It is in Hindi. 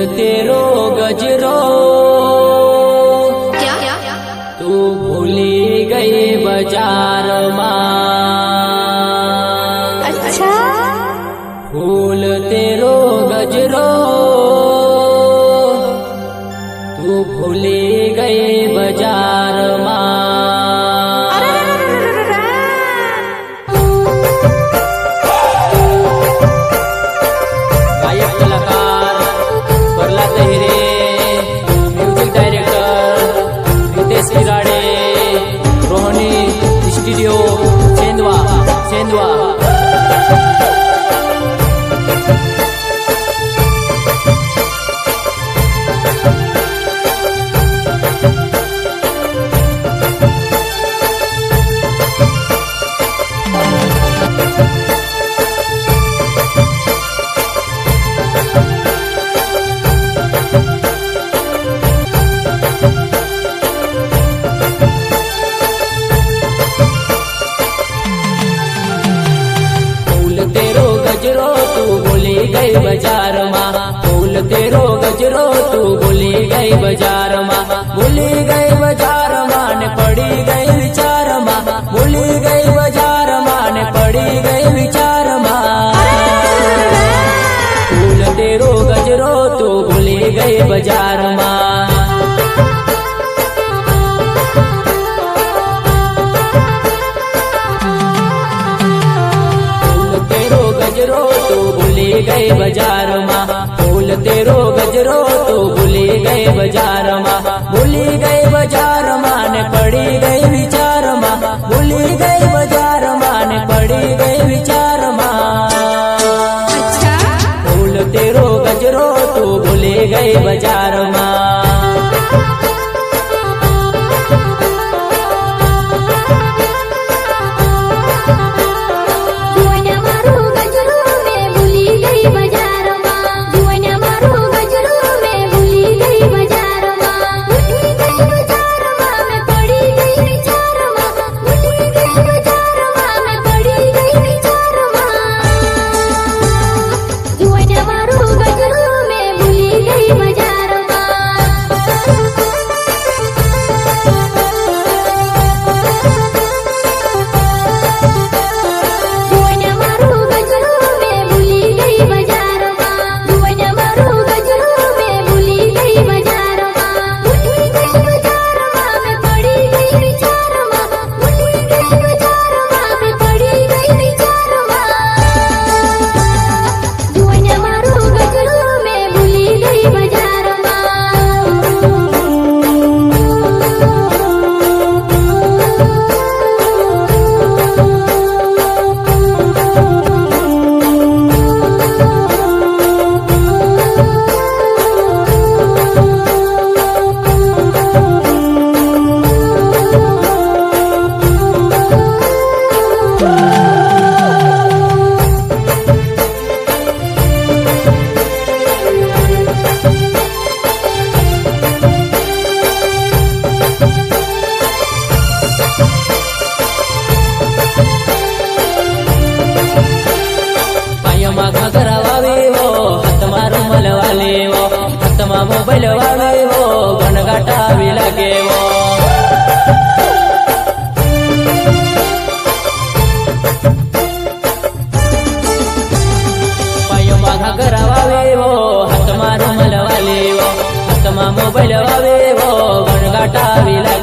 तेरो गजरो क्या तू भूली गई बाजार मां। अच्छा फूल तेरो गजरो तू भूली गई बाजार मां। गायक कलाकार Prahlad Hire, music director Ritesh Kirade, Rohini studio Sendhwa Sendhwa. गजरो तू भूली गई बाजार मां। फूल तेरो गजरो तू भूली गई बाजार मां। भूली गई बाजार मां ने पड़ी गई विचार मां। भूली गई बाजार मां ने पड़ी गई विचार मां। फूल तेरो गजरो तू भूली गई बाजार मां। गजरो तू भूली गई बाजार मां। फूल तेरो गजरो तू भूली गई बाजार मां। भूली गई बाजार मां ने पड़ी गई विचार मां। भूली गई बाजार मां ने पड़ी गई विचार मां। अच्छा फूल तेरो गजरो तू भूली गई बाजार मां। मोबाइल वाले वो गणगाटा भी लगे वो। पायो माघा करावे वो हाथ मारो मल वाले वो। हाथ मा मोबाइल वाले वो गणगाटा भी लगे।